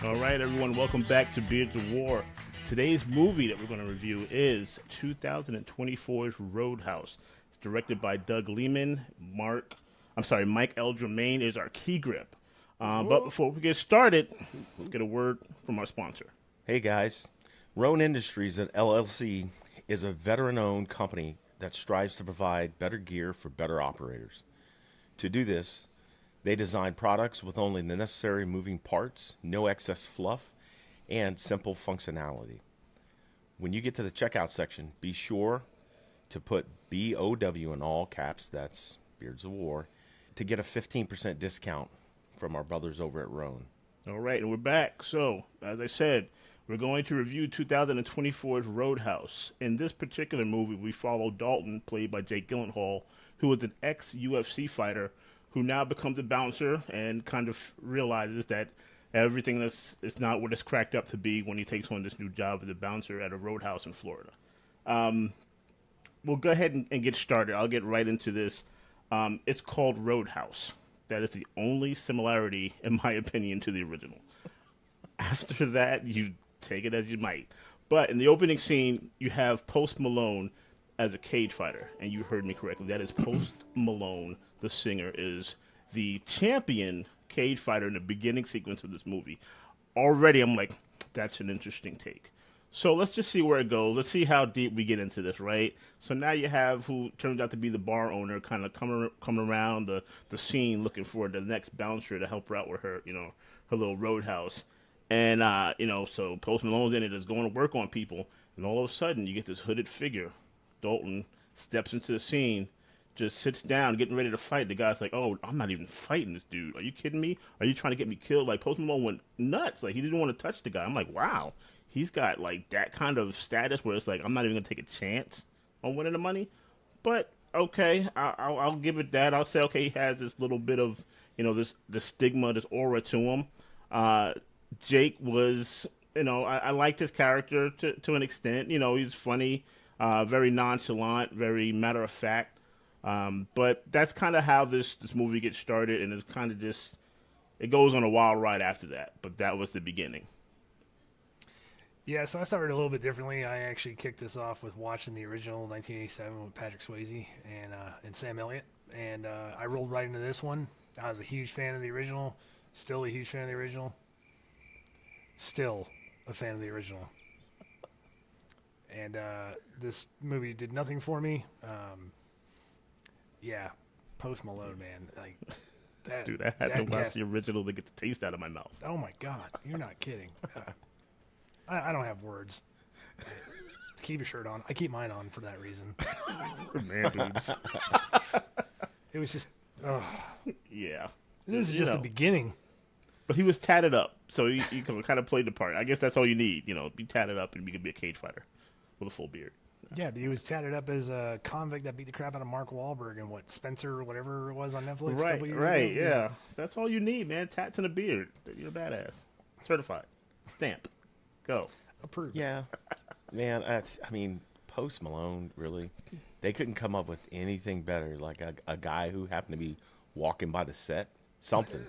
All right, everyone, welcome back to Beards of War. Today's movie that we're going to review is 2024's Roadhouse. It's directed by Doug Liman. Mike L. Germain is our key grip. But before we get started, let's get a word from our sponsor. Hey guys, Roan Industries and LLC is a veteran-owned company that strives to provide better gear for better operators. To do this, they design products with only the necessary moving parts, no excess fluff, and simple functionality. When you get to the checkout section, be sure to put BOW in all caps, that's Beards of War, to get a 15% discount from our brothers over at Roan. All right, and we're back. So, as I said, we're going to review 2024's Roadhouse. In this particular movie, we follow Dalton, played by Jake Gyllenhaal, who was an ex-UFC fighter who now becomes a bouncer and kind of realizes that everything is not what it's cracked up to be when he takes on this new job as a bouncer at a roadhouse in Florida. We'll go ahead and get started. I'll get right into this. It's called Roadhouse. That is the only similarity, in my opinion, to the original. After that, you take it as you might. But in the opening scene, you have Post Malone as a cage fighter. And you heard me correctly. That is Post Malone, the singer, is the champion cage fighter in the beginning sequence of this movie. Already, I'm like, that's an interesting take. So let's just see where it goes. Let's see how deep we get into this, right? So now you have who turns out to be the bar owner kind of coming around the scene looking for the next bouncer to help her out with her, her little roadhouse. And, so Post Malone's in it is going to work on people. And all of a sudden, you get this hooded figure. Dalton steps into the scene, just sits down, getting ready to fight. The guy's like, oh, I'm not even fighting this dude. Are you kidding me? Are you trying to get me killed? Like, Post Malone went nuts. Like, he didn't want to touch the guy. I'm like, wow. He's got, like, that kind of status where it's like, I'm not even going to take a chance on winning the money. But, okay, I'll give it that. I'll say, okay, he has this little bit of, this stigma, this aura to him. Jake was, I liked his character to an extent. He's funny, very nonchalant, very matter of fact. But that's kind of how this movie gets started, and it's kind of just, it goes on a wild ride after that. But that was the beginning. Yeah, so I started a little bit differently. I actually kicked this off with watching the original 1987 with Patrick Swayze and Sam Elliott, and I rolled right into this one. I was a huge fan of the original, still a huge fan of the original, still a fan of the original. And this movie did nothing for me. Yeah, Post Malone, man, like that. Dude, I had to watch the original to get the taste out of my mouth. Oh my God, you're not kidding. I don't have words. Keep your shirt on. I keep mine on for that reason. Man, dudes. It was just, Yeah. This is just the beginning. But he was tatted up, so he kind of played the part. I guess that's all you need, be tatted up and you can be a cage fighter with a full beard. Yeah, but he was tatted up as a convict that beat the crap out of Mark Wahlberg and Spencer or whatever it was on Netflix. Right, right, ago. Yeah. That's all you need, man. Tats and a beard. You're a badass. Certified. Stamp. Go. Approved. Yeah, man, I mean, Post Malone, really, they couldn't come up with anything better, like a guy who happened to be walking by the set, something.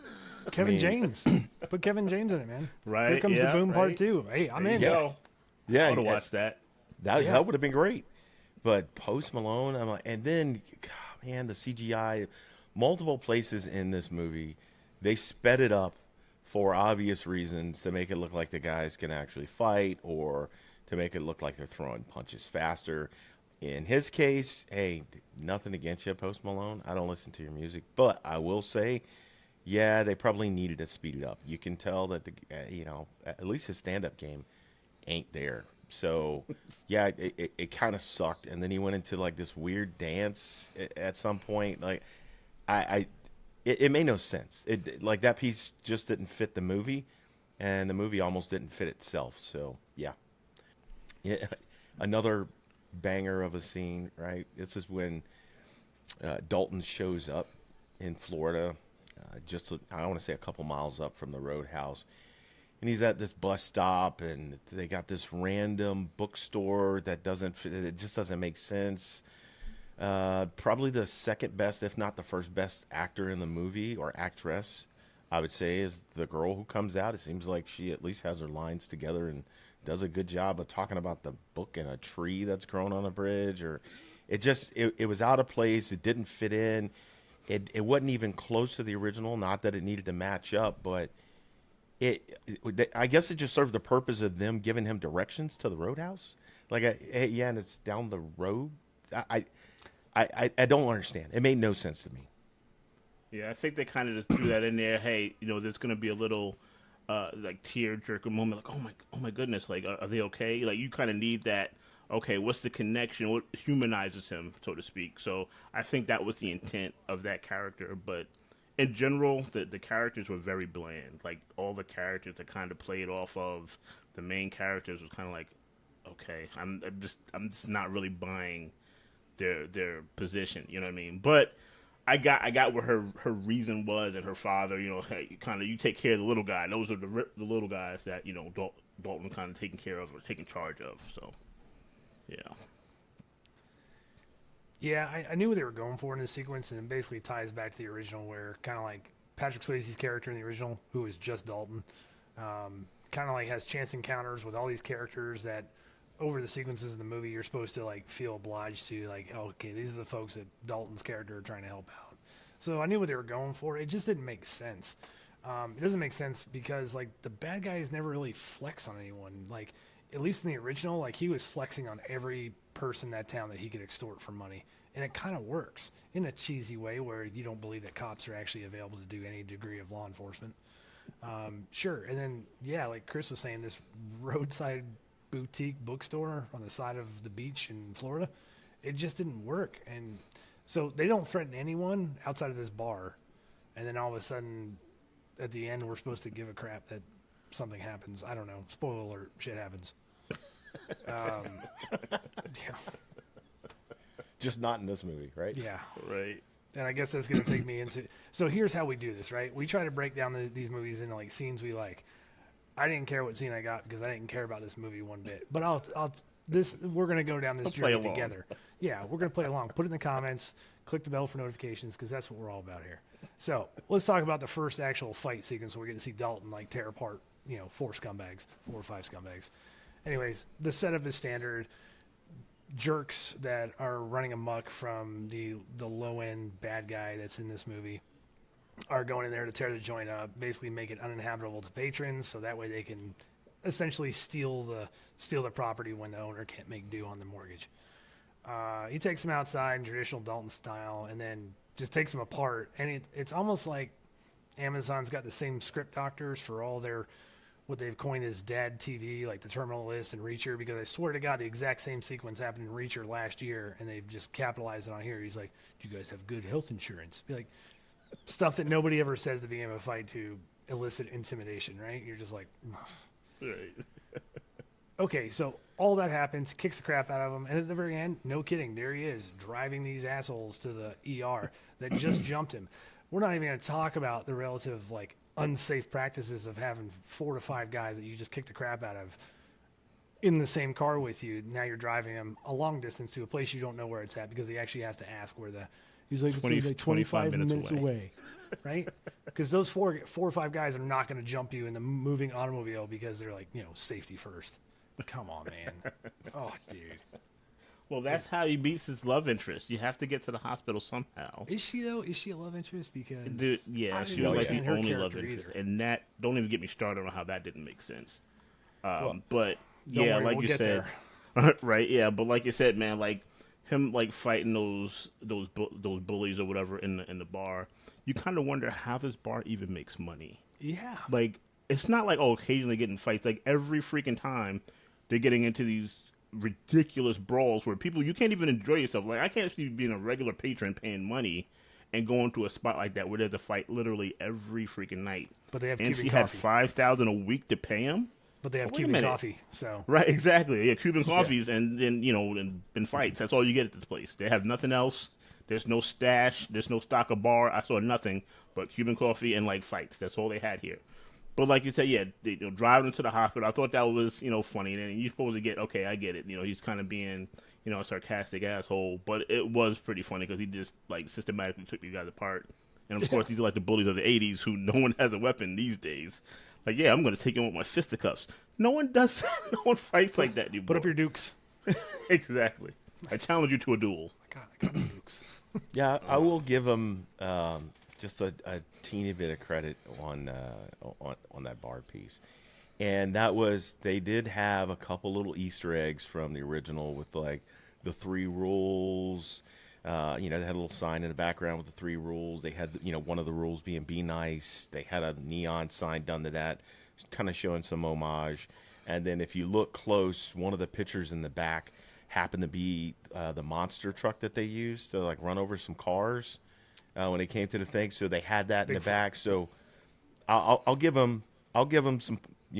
Kevin James. Put Kevin James in it, man. Right. Here comes the boom part two. Hey, I'm in. Go. Yeah, I would have watched that. That would have been great. But Post Malone, I'm like, and then, God, man, the CGI, multiple places in this movie, they sped it up for obvious reasons to make it look like the guys can actually fight or to make it look like they're throwing punches faster. In his case, hey, nothing against you, Post Malone. I don't listen to your music. But I will say, yeah, they probably needed to speed it up. You can tell that, at least his stand-up game ain't there. So, yeah, it kind of sucked. And then he went into, like, this weird dance at some point. Like, It made no sense. Like that piece just didn't fit the movie, and the movie almost didn't fit itself. So yeah, another banger of a scene. Right, this is when Dalton shows up in Florida, I want to say a couple miles up from the Roadhouse, and he's at this bus stop, and they got this random bookstore that doesn't fit. It just doesn't make sense. Probably the second best, if not the first best actor in the movie or actress, I would say, is the girl who comes out. It seems like she at least has her lines together and does a good job of talking about the book and a tree that's grown on a bridge. Or it was out of place. It didn't fit in. It wasn't even close to the original. Not that it needed to match up, but I guess it just served the purpose of them giving him directions to the Roadhouse. Like, yeah, and it's down the road. I don't understand. It made no sense to me. Yeah, I think they kind of just threw that in there. Hey, there's going to be a little like tear jerker moment. Like, oh my goodness, like, are they okay? Like, you kind of need that. Okay, what's the connection? What humanizes him, so to speak? So I think that was the intent of that character. But in general, the characters were very bland. Like, all the characters that kind of played off of the main characters was kind of like, okay, I'm just not really buying their position. You know what I mean? But I got what her reason was, and her father. Hey, kind of, you take care of the little guy. Those are the little guys that Dalton kind of taking care of or taking charge of. So. Yeah. Yeah, I knew what they were going for in this sequence, and it basically ties back to the original, where kind of like Patrick Swayze's character in the original, who was just Dalton, kind of like has chance encounters with all these characters that over the sequences in the movie you're supposed to like feel obliged to, like, oh, okay, these are the folks that Dalton's character are trying to help out. So I knew what they were going for. It just didn't make sense. It doesn't make sense because like the bad guys never really flex on anyone. Like, at least in the original, like, he was flexing on every person in that town that he could extort for money. And it kind of works in a cheesy way where you don't believe that cops are actually available to do any degree of law enforcement. Sure. And then, yeah, like Chris was saying, this roadside boutique bookstore on the side of the beach in Florida, it just didn't work. And so they don't threaten anyone outside of this bar. And then all of a sudden, at the end, we're supposed to give a crap that something happens. I don't know. Spoiler alert, shit happens. Yeah. Just not in this movie, right? Yeah. Right. And I guess that's going to take me into... So here's how we do this, right? We try to break down these movies into, like, scenes we like. I didn't care what scene I got because I didn't care about this movie one bit. But we're going to go down this journey together. Yeah, we're going to play along. Put it in the comments. Click the bell for notifications because that's what we're all about here. So let's talk about the first actual fight sequence where we get to see Dalton, like, tear apart, 4 or 5 scumbags. Anyways, the setup is standard. Jerks that are running amok from the low-end bad guy that's in this movie are going in there to tear the joint up, basically make it uninhabitable to patrons, so that way they can essentially steal the property when the owner can't make due on the mortgage. He takes them outside in traditional Dalton style and then just takes them apart. And it's almost like Amazon's got the same script doctors for all their what they've coined as dad TV, like the Terminal List and Reacher, because I swear to God, the exact same sequence happened in Reacher last year, and they've just capitalized it on here. He's like, "Do you guys have good health insurance?" Be like, stuff that nobody ever says to begin a fight to elicit intimidation, right? You're just like, Right. okay, so all that happens, kicks the crap out of him, and at the very end, no kidding, there he is, driving these assholes to the ER that just jumped him. We're not even going to talk about the relative, like, unsafe practices of having 4 to 5 guys that you just kick the crap out of in the same car with you. Now you're driving them a long distance to a place you don't know where it's at because he actually has to ask where he's like, 25 minutes away. Right? Because those 4 or 5 guys are not going to jump you in the moving automobile because they're like, safety first. Come on, man. Oh, dude. Well, that's how he meets his love interest. You have to get to the hospital somehow. Is she, though? Is she a love interest? Because Dude, yeah, she was like the only love interest. Either. And that, don't even get me started on how that didn't make sense. But, yeah, worry, like we'll you said. Right, yeah, but like you said, man, like him like fighting those bullies or whatever in the bar, you kind of wonder how this bar even makes money. Yeah. Like, it's not like, occasionally getting fights. Like, every freaking time they're getting into these ridiculous brawls where you can't even enjoy yourself. Like, I can't see being a regular patron paying money and going to a spot like that where there's a fight literally every freaking night. But they have and Cuban she had coffee. $5,000 a week to pay him. But they have Cuban coffee, so right, exactly. Yeah, Cuban coffees and then and fights. That's all you get at this place. They have nothing else. There's no stash. There's no stock of bar. I saw nothing but Cuban coffee and like fights. That's all they had here. But like you said, yeah, driving him to the hospital. I thought that was funny. And then you're supposed to get I get it. He's kind of being a sarcastic asshole. But it was pretty funny because he just like systematically took you guys apart And of course, these are like the bullies of the '80s who no one has a weapon these days. Like, yeah, I'm going to take him with my fisticuffs. No one does that. No one fights like that anymore. Put up your dukes. Exactly. I challenge you to a duel. I got my dukes. Yeah, I will give them just a teeny bit of credit on that bar piece, and that was they did have a couple little Easter eggs from the original with like the 3 rules. They had a little sign in the background with the 3 rules. They had one of the rules being be nice. They had a neon sign done to that, kind of showing some homage. And then if you look close, one of the pictures in the back happened to be the monster truck that they used to like run over some cars when they came to the thing. So they had that in the back. So I'll give them some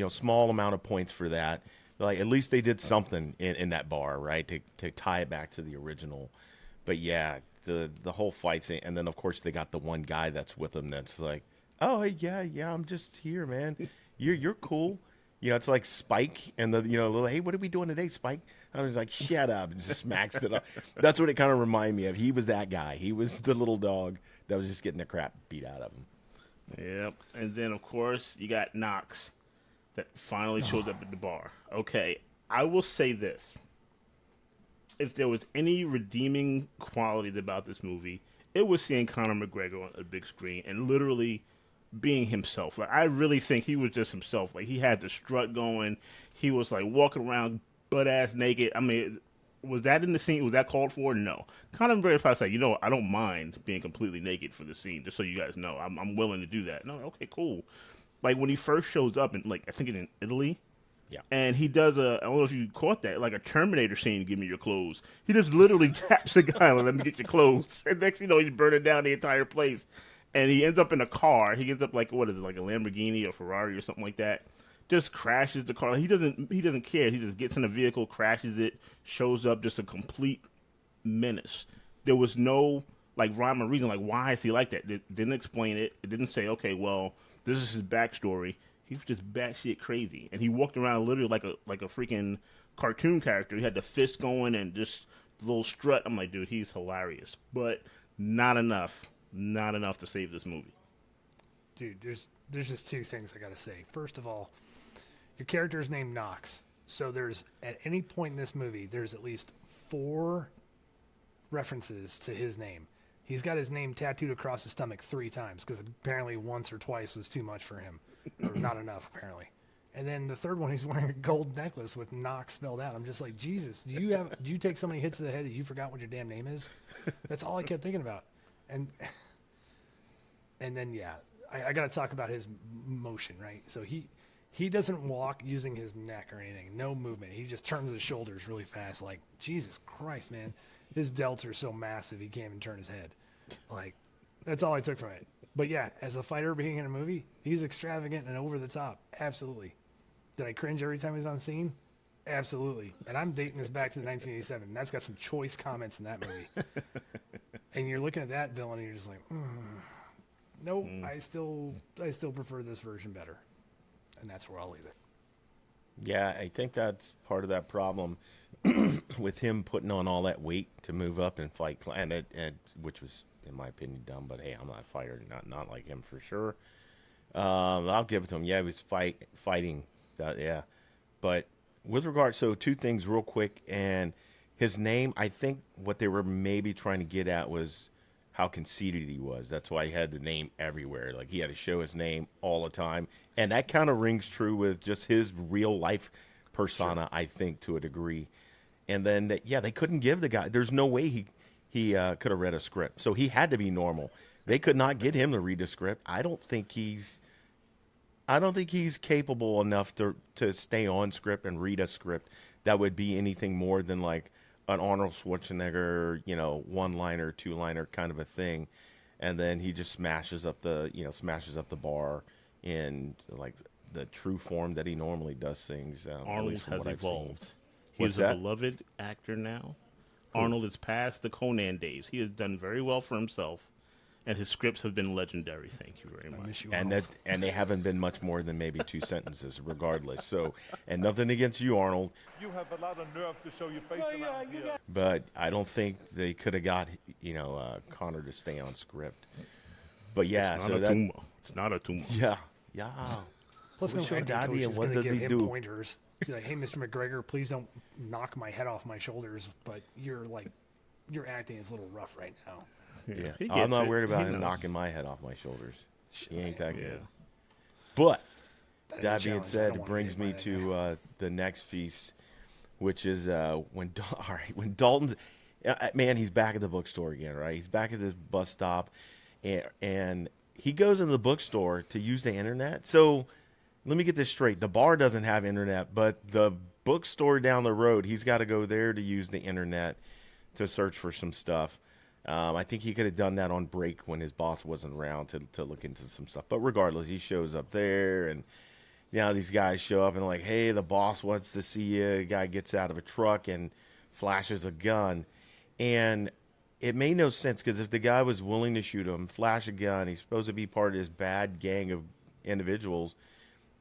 small amount of points for that. Like at least they did something in that bar, right, to tie it back to the original. But yeah, the whole fight scene, and then of course they got the one guy that's with them that's like, oh yeah, I'm just here, man. You're cool. It's like Spike and the little, hey, what are we doing today, Spike? I was like, shut up, and just smacks it up. That's what it kind of reminded me of. He was that guy. He was the little dog that was just getting the crap beat out of him. Yep. And then of course you got Knox that finally showed up at the bar. Okay, I will say this. If there was any redeeming qualities about this movie, it was seeing Conor McGregor on a big screen and literally being himself. Like, I really think he was just himself. Like, he had the strut going. He was like walking around butt ass naked. I mean, was that in the scene? Was that called for? No. Conor McGregor probably said, I don't mind being completely naked for the scene, just so you guys know. I'm willing to do that. No, okay, cool. Like, when he first shows up in, like, I think in Italy. Yeah. And he does I don't know if you caught that, like a Terminator scene, give me your clothes. He just literally taps the guy, like, let me get your clothes. And next thing you know, he's burning down the entire place. And he ends up in a car. He ends up like, what is it, like a Lamborghini or Ferrari or something like that. Just crashes the car. He doesn't care. He just gets in a vehicle, crashes it, shows up, just a complete menace. There was no like rhyme or reason, like why is he like that? It didn't explain it. It didn't say, okay, well, this is his backstory. He was just batshit crazy, and he walked around literally like a freaking cartoon character. He had the fist going and just the little strut. I'm like, dude, he's hilarious, but not enough to save this movie. Dude, there's just 2 things I gotta say. First of all, your character is named Knox, so there's at any point in this movie, there's at least 4 references to his name. He's got his name tattooed across his stomach 3 times because apparently once or twice was too much for him. Or not enough, apparently. And then the third one, he's wearing a gold necklace with Knox spelled out. I'm just like, Jesus, do you take so many hits to the head that you forgot what your damn name is? That's all I kept thinking about. And then, yeah, I got to talk about his motion, right? So he doesn't walk using his neck or anything. No movement. He just turns his shoulders really fast. Like, Jesus Christ, man. His delts are so massive he can't even turn his head. Like, that's all I took from it. But yeah, as a fighter being in a movie, he's extravagant and over the top. Absolutely. Did I cringe every time he's on scene? Absolutely. And I'm dating this back to 1987. That's got some choice comments in that movie. And you're looking at that villain and you're just like, nope, I still prefer this version better. And that's where I'll leave it. Yeah, I think that's part of that problem with him putting on all that weight to move up and fight, and which was, in my opinion, dumb. But hey, I'm not a fighter, not like him for sure. I'll give it to him. Yeah, he was fighting. Yeah, but with regard, so 2 things real quick, and his name. I think what they were maybe trying to get at was how conceited he was. That's why he had the name everywhere. Like he had to show his name all the time, and that kind of rings true with just his real life persona. Sure. I think to a degree. And then they couldn't give the guy. There's no way he could have read a script, so he had to be normal. They could not get him to read a script. I don't think he's capable enough to stay on script and read a script that would be anything more than like an Arnold Schwarzenegger, 1-liner, 2-liner kind of a thing. And then he just smashes up the bar in like the true form that he normally does things. Arnold has evolved. He's a beloved actor now. Arnold is past the Conan days. He has done very well for himself, and his scripts have been legendary. Thank you very much. And they haven't been much more than maybe 2 sentences, regardless. So, and nothing against you, Arnold. You have a lot of nerve to show your face around here. But I don't think they could have got Connor to stay on script. But yeah, It's not so a that tumor. It's not a tumor. yeah, yeah. Plus, no Wish I had acting the coach idea, is what going to does give he him do? pointers. Be like, hey, Mr. McGregor, please don't knock my head off my shoulders. But your acting is a little rough right now. Yeah, He I'm gets not it. worried about He him knows. knocking my head off my shoulders. He ain't that Yeah. good. But That that is a being challenge. I said, don't it wanna brings get by me that guy. to the next piece, which is when all right, when Dalton's man, he's back at the bookstore again, right? He's back at this bus stop, and he goes into the bookstore to use the internet. So let me get this straight: the bar doesn't have internet, but the bookstore down the road, he's got to go there to use the internet to search for some stuff. I think he could have done that on break when his boss wasn't around to look into some stuff. But regardless, he shows up there, and now these guys show up and like, hey, the boss wants to see you. A guy gets out of a truck and flashes a gun. And it made no sense because if the guy was willing to shoot him, flash a gun, he's supposed to be part of this bad gang of individuals.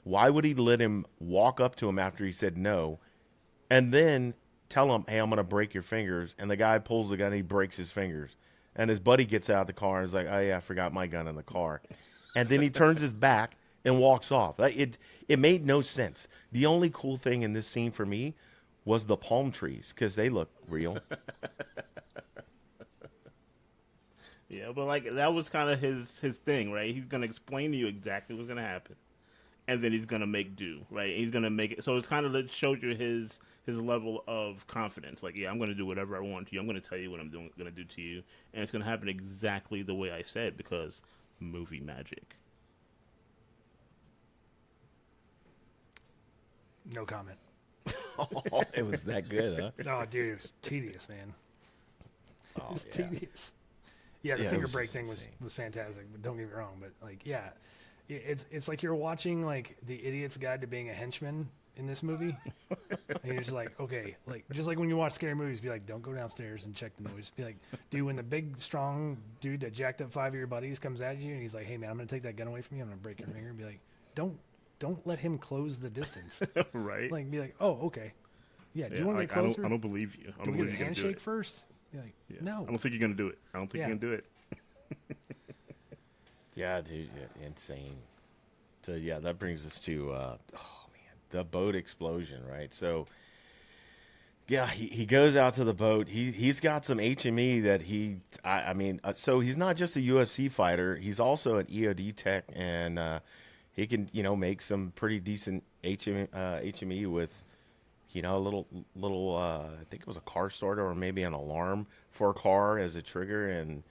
Why would he let him walk up to him after he said no and then tell him, hey, I'm going to break your fingers? And the guy pulls the gun and he breaks his fingers. And his buddy gets out of the car and is like, oh, yeah, I forgot my gun in the car. And then he turns his back and walks off. It made no sense. The only cool thing in this scene for me was the palm trees because they look real. Yeah, but like that was kind of his thing, right? He's gonna explain to you exactly what's gonna happen, and then he's gonna make do, right? He's gonna make it. So it's kind of it shows you his level of confidence. Like, yeah, I'm gonna do whatever I want to you. I'm gonna tell you what I'm gonna do to you, and it's gonna happen exactly the way I said because movie magic. No comment. Oh, it was that good, huh? Oh, dude, it was tedious, man. Oh, It was yeah. tedious. Yeah, the Yeah, it finger was break just thing insane. was fantastic, but don't get me wrong. But like, yeah, it's like you're watching like the Idiot's Guide to Being a Henchman in this movie, and you're just like, okay, like just like when you watch scary movies, be like, don't go downstairs and check the noise. Be like, dude, when the big strong dude that jacked up 5 of your buddies comes at you and he's like, hey man, I'm gonna take that gun away from you, I'm gonna break your finger. Be like, don't let him close the distance. Right? Like, be like, oh, okay, yeah. Do yeah, you want to like, get closer? I don't believe you. I Do don't we believe get a you're gonna do handshake it. first? Be like, Yeah. no. I don't think you're gonna do it. I don't think Yeah. you're gonna do it. Yeah, dude, yeah, insane. So yeah, that brings us to the boat explosion, right? So yeah, he goes out to the boat. He's got some HME that so he's not just a UFC fighter. He's also an EOD tech, and he can make some pretty decent HME with a little I think it was a car starter or maybe an alarm for a car as a trigger, and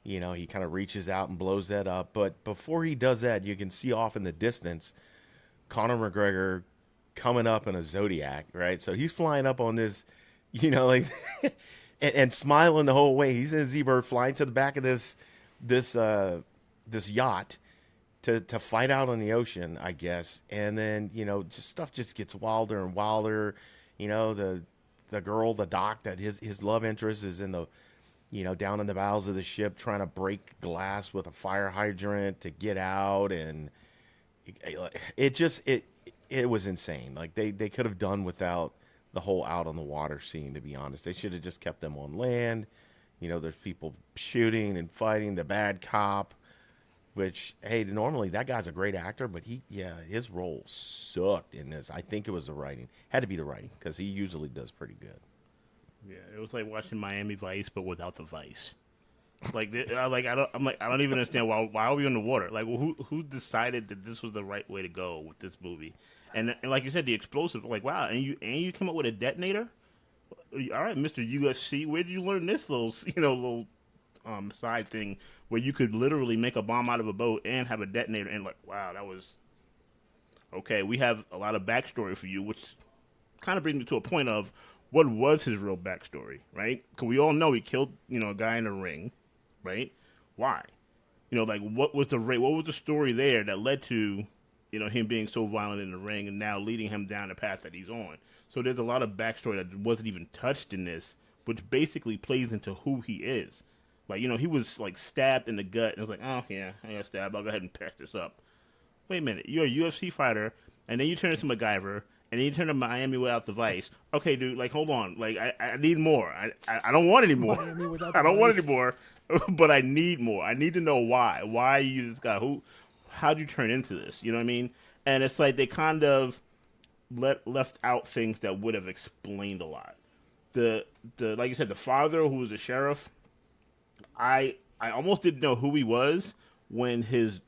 he kind of reaches out and blows that up. But before he does that, you can see off in the distance Conor McGregor coming up in a Zodiac, right? So he's flying up on this, like, and smiling the whole way. He's in a Z-Bird flying to the back of this yacht to fight out on the ocean, I guess. And then, just stuff just gets wilder and wilder. The girl, the doc, that his love interest is in the down in the bowels of the ship trying to break glass with a fire hydrant to get out, and it was insane. Like they could have done without the whole out on the water scene, to be honest. They should have just kept them on land. There's people shooting and fighting, the bad cop, which, hey, normally that guy's a great actor, but his role sucked in this. I think it was the writing. Had to be the writing because he usually does pretty good. Yeah, it was like watching Miami Vice, but without the vice. Like, I don't even understand why are we on the water? Like, well, who decided that this was the right way to go with this movie? And like you said, the explosive. Like, wow, and you came up with a detonator. All right, Mr. UFC, where did you learn this little side thing where you could literally make a bomb out of a boat and have a detonator? And like, wow, that was okay. We have a lot of backstory for you, which kind of brings me to a point of, what was his real backstory, right? Because we all know he killed, a guy in a ring, right? Why? Like, what was the story there that led to, him being so violent in the ring and now leading him down the path that he's on? So there's a lot of backstory that wasn't even touched in this, which basically plays into who he is. Like, he was, like, stabbed in the gut, and it was like, oh, yeah, I got stabbed. I'll go ahead and patch this up. Wait a minute. You're a UFC fighter, and then you turn into MacGyver, and then you turn to Miami without the Vice. Okay, dude, like hold on, like I need more. I don't want any more. Miami without I the don't want Vice. any more, but I need more. I need to know why. Why you this guy? How'd you turn into this? You know what I mean? And it's like they kind of left out things that would have explained a lot. The like you said, the father who was the sheriff. I almost didn't know who he was when his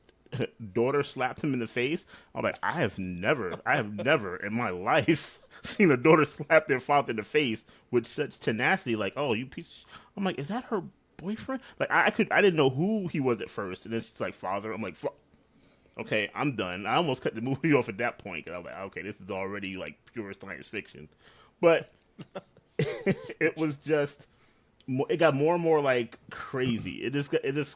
daughter slapped him in the face. I'm like, I have never in my life seen a daughter slap their father in the face with such tenacity. Like, oh, you piece. I'm like, is that her boyfriend? Like, I didn't know who he was at first, and it's like father. I'm like, okay, I'm done. I almost cut the movie off at that point because I was like, okay, this is already like pure science fiction, but it was just. It got more and more like crazy. It just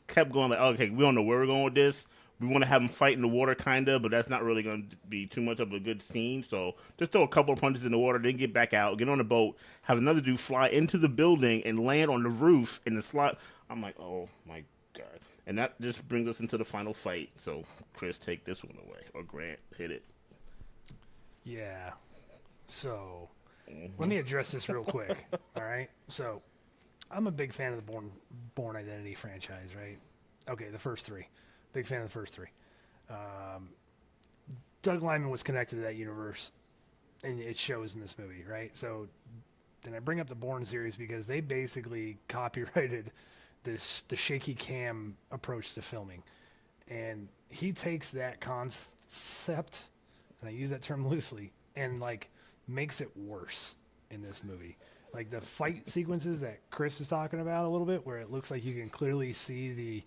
kept going like, okay, we don't know where we're going with this. We want to have them fight in the water, kind of, but that's not really going to be too much of a good scene. So just throw a couple of punches in the water, then get back out, get on the boat, have another dude fly into the building and land on the roof in the slot. I'm like, oh my god! And that just brings us into the final fight. So Chris, take this one away, or Grant, hit it. Yeah. So let me address this real quick. All right. So I'm a big fan of the Born Identity franchise, right? Okay, the first three. Big fan of the first three. Doug Liman was connected to that universe, and it shows in this movie, right? So then I bring up the Bourne series because they basically copyrighted the shaky cam approach to filming. And he takes that concept, and I use that term loosely, and like makes it worse in this movie. Like the fight sequences that Chris is talking about a little bit, where it looks like you can clearly see the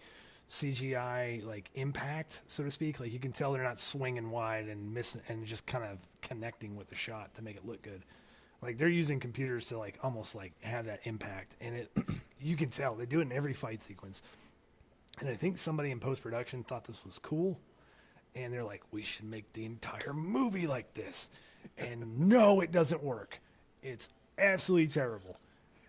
CGI like impact, so to speak. Like you can tell they're not swinging wide and missing and just kind of connecting with the shot to make it look good. Like they're using computers to like almost like have that impact, and it you can tell they do it in every fight sequence. And I think somebody in post-production thought this was cool, and they're like, we should make the entire movie like this. And no, it doesn't work. It's absolutely terrible.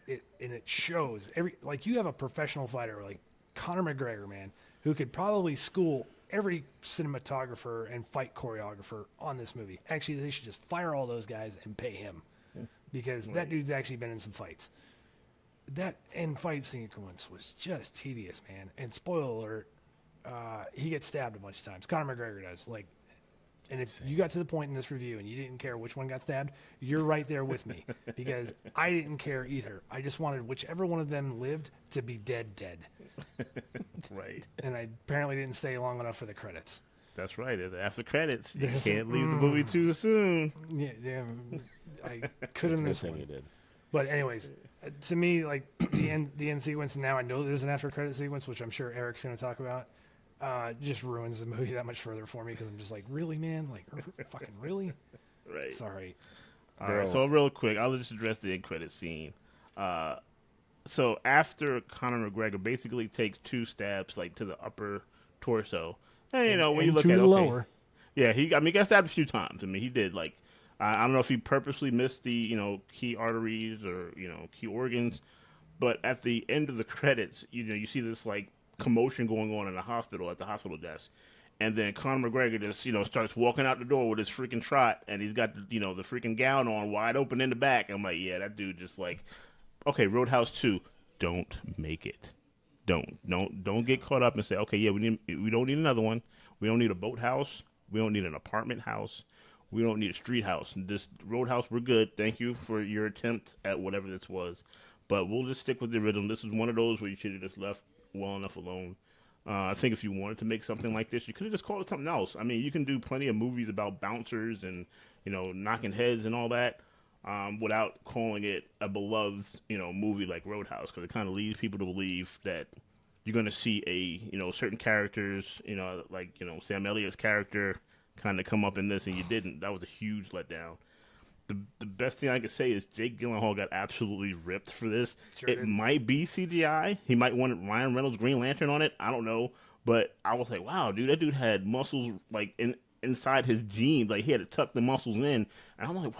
And it shows like you have a professional fighter like Conor McGregor, man, who could probably school every cinematographer and fight choreographer on this movie. Actually, they should just fire all those guys and pay him because that dude's actually been in some fights. That end fight sequence was just tedious, man. And spoiler alert, he gets stabbed a bunch of times. Conor McGregor does. Like, and if you got to the point in this review and you didn't care which one got stabbed, you're right there with me because I didn't care either. I just wanted whichever one of them lived to be dead. Right. And I apparently didn't stay long enough for the credits. That's right. After credits, you can't leave the movie too soon. Yeah, I could have missed Good thing one. you did. But anyways, to me, like the end sequence, and now I know there's an after credit sequence, which I'm sure Eric's going to talk about. Just ruins the movie that much further for me because I'm just like, really, man? Like, fucking really? Right. Sorry. All right. So real quick, I'll just address the end credit scene. So after Conor McGregor basically takes 2 stabs like to the upper torso, and you know when you look at lower. Yeah, he got stabbed a few times. I mean, he did like I don't know if he purposely missed the key arteries or key organs, but at the end of the credits, you see this like commotion going on in the hospital at the hospital desk, and then Conor McGregor just starts walking out the door with his freaking trot, and he's got the freaking gown on wide open in the back. I'm like, yeah, that dude just like, okay, Roadhouse 2, don't make it. Don't get caught up and say, okay, yeah, we don't need another one. We don't need a boathouse. We don't need an apartment house. We don't need a street house. This Roadhouse, we're good. Thank you for your attempt at whatever this was. But we'll just stick with the original. This is one of those where you should have just left well enough alone. I think if you wanted to make something like this, you could have just called it something else. I mean, you can do plenty of movies about bouncers and, knocking heads and all that without calling it a beloved, movie like Roadhouse, because it kind of leads people to believe that you're going to see certain characters, like, Sam Elliott's character kind of come up in this, and you didn't. That was a huge letdown. The best thing I could say is Jake Gyllenhaal got absolutely ripped for this. Sure it did. might be CGI. He might want Ryan Reynolds' Green Lantern on it. I don't know. But I was like, wow, dude, that dude had muscles like inside his jeans. Like he had to tuck the muscles in. And I'm like,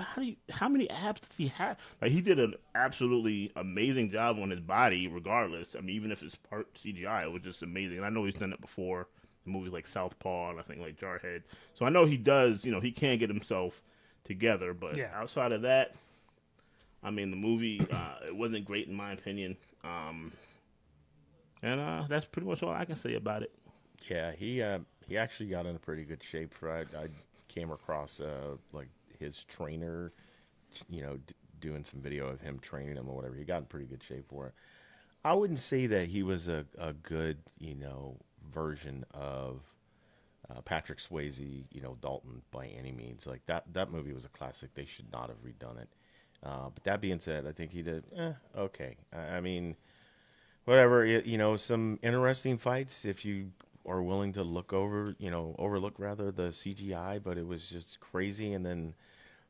how many abs does he have? Like he did an absolutely amazing job on his body regardless. I mean, even if it's part CGI, it was just amazing. And I know he's done it before in movies like Southpaw and I think like Jarhead. So I know he does, he can get himself together. But Yeah. outside of that, I mean, the movie it wasn't great in my opinion. And that's pretty much all I can say about it. Yeah, he actually got in a pretty good shape. I came across like his trainer, doing some video of him training him or whatever. He got in pretty good shape for it. I wouldn't say that he was a good version of Patrick Swayze, Dalton by any means. Like that movie was a classic. They should not have redone it. But that being said, I think he did okay. I mean, whatever. Some interesting fights if you are willing to overlook rather the CGI, but it was just crazy. And then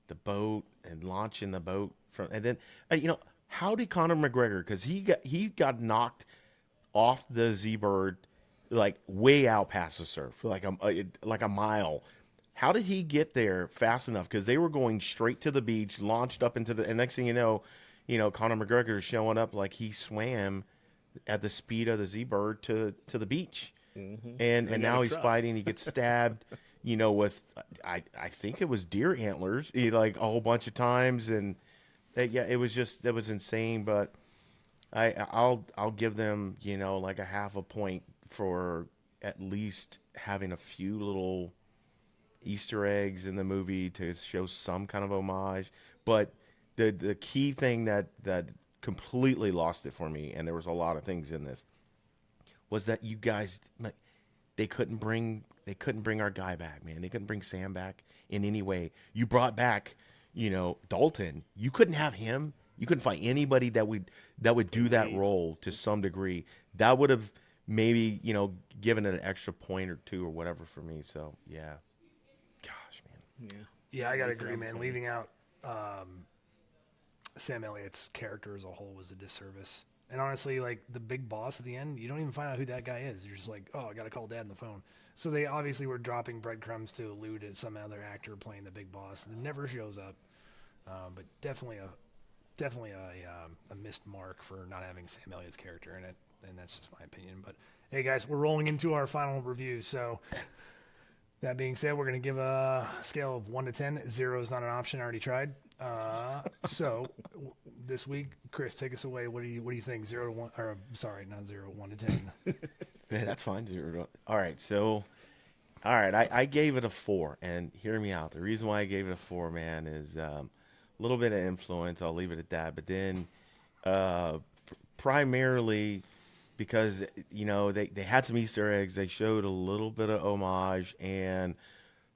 the boat and launching the boat and then how did Conor McGregor? Because he got knocked off the Z-Bird like way out past the surf, like a mile. How did he get there fast enough? Because they were going straight to the beach, launched up into and next thing you know, Conor McGregor is showing up like he swam at the speed of the Z-Bird to the beach. Mm-hmm. And now he's fighting. He gets stabbed, with I think it was deer antlers, like a whole bunch of times, and it was insane. But I'll give them like a half a point for at least having a few little Easter eggs in the movie to show some kind of homage. But the key thing that completely lost it for me, and there was a lot of things in this, was that you guys they couldn't bring our guy back, man. They couldn't bring Sam back in any way. You brought back, Dalton. You couldn't have him. You couldn't find anybody that would do that role to some degree. That would have maybe, given it an extra point or two or whatever for me. So yeah. Gosh, man. Yeah, I gotta agree, man. Leaving out Sam Elliott's character as a whole was a disservice. And honestly, like the big boss at the end, you don't even find out who that guy is. You're just like, oh, I got to call Dad on the phone. So they obviously were dropping breadcrumbs to allude at some other actor playing the big boss. It never shows up, but definitely a missed mark for not having Sam Elliott's character in it. And that's just my opinion. But hey, guys, we're rolling into our final review. So that being said, we're going to give a scale of 1 to 10. 0 is not an option. I already tried. So this week, Chris, take us away. What do you think? 0 to 1, or sorry, not 0, 1 to 10. Yeah, that's fine. 0 to, all right. So, all right. I gave it a 4, and hear me out. The reason why I gave it a 4, man, is a little bit of influence. I'll leave it at that. But then, primarily because they had some Easter eggs. They showed a little bit of homage, and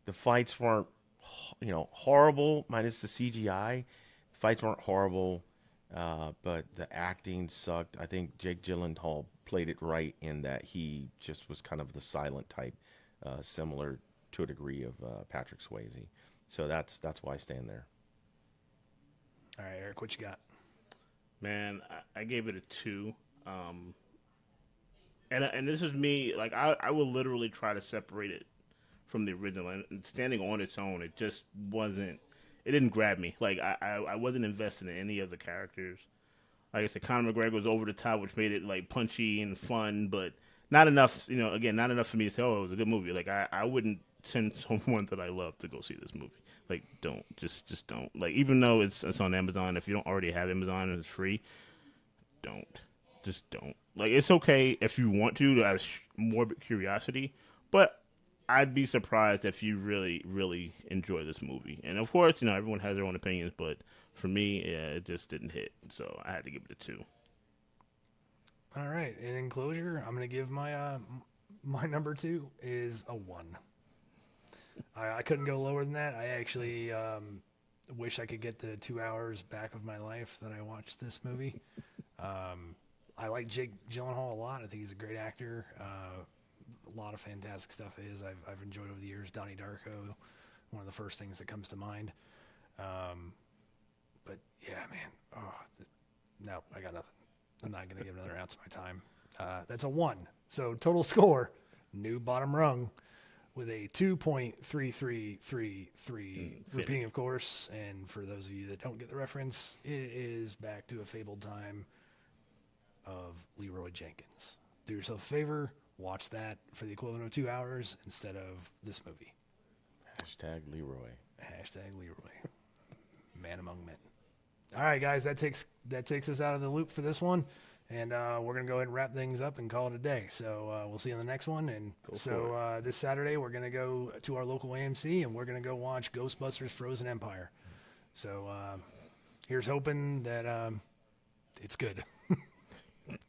the fights weren't horrible minus the CGI. The fights weren't horrible, but the acting sucked. I think Jake Gyllenhaal played it right in that he just was kind of the silent type, similar to a degree of Patrick Swayze. So that's why I stand there. All right, Eric, what you got? Man, I gave it a 2. And this is me. Like I will literally try to separate it from the original, and standing on its own, it just wasn't. It didn't grab me. Like I wasn't invested in any of the characters. Like I said, Conor McGregor was over the top, which made it like punchy and fun, but not enough. Again, not enough for me to say, "Oh, it was a good movie." Like I wouldn't send someone that I love to go see this movie. Like don't just don't. Like even though it's on Amazon, if you don't already have Amazon and it's free, just don't. Like it's okay if you want to out of morbid curiosity, but I'd be surprised if you really, really enjoy this movie. And of course, everyone has their own opinions, but for me, it just didn't hit. So I had to give it a 2. All right. In closure, I'm going to give my my number 2 is a 1. I couldn't go lower than that. I actually wish I could get the 2 hours back of my life that I watched this movie. I like Jake Gyllenhaal a lot. I think he's a great actor. A lot of fantastic stuff I've enjoyed over the years. Donnie Darko, one of the first things that comes to mind. But yeah, man. No, I got nothing. I'm not going to give another ounce of my time. That's a 1. So total score, new bottom rung, with a 2.3333. Repeating, of course. And for those of you that don't get the reference, it is back to a fabled time of Leroy Jenkins. Do yourself a favor. Watch that for the equivalent of 2 hours instead of this movie. #Leroy. Hashtag Leroy. Man among men. All right, guys, that takes us out of the loop for this one. And we're going to go ahead and wrap things up and call it a day. So we'll see you on the next one. And this Saturday, we're going to go to our local AMC, and we're going to go watch Ghostbusters Frozen Empire. So here's hoping that it's good.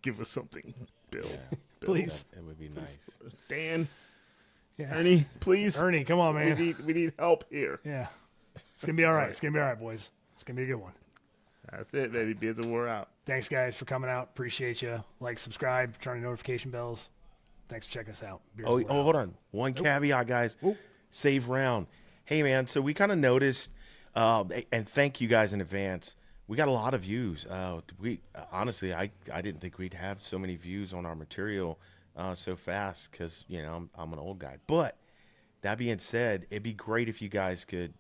Give us something, Bill. Yeah. Please. It would be nice. Dan. Yeah. Ernie, please. Ernie, come on, man. We need help here. Yeah. It's going to be all right. It's going to be all right, boys. It's going to be a good one. That's it, baby. Beers and we're out. Thanks, guys, for coming out. Appreciate you. Like, subscribe, turn on notification bells. Thanks for checking us out. Beers and we're out. Hold on. One caveat, guys. Save round. Hey, man, so we kind of noticed, and thank you guys in advance. We got a lot of views. Honestly, I didn't think we'd have so many views on our material so fast because, I'm an old guy. But that being said, it'd be great if you guys could,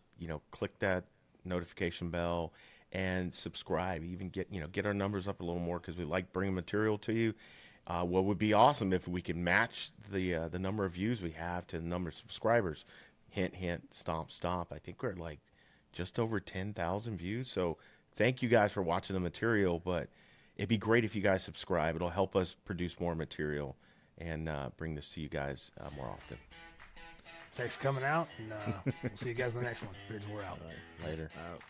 click that notification bell and subscribe, even get our numbers up a little more because we like bringing material to you. What would be awesome if we could match the number of views we have to the number of subscribers. Hint, hint, stomp, stomp. I think we're at like just over 10,000 views. So thank you guys for watching the material, but it'd be great if you guys subscribe. It'll help us produce more material and bring this to you guys more often. Thanks for coming out, and we'll see you guys in the next one. Beards, we're out. Later. Out.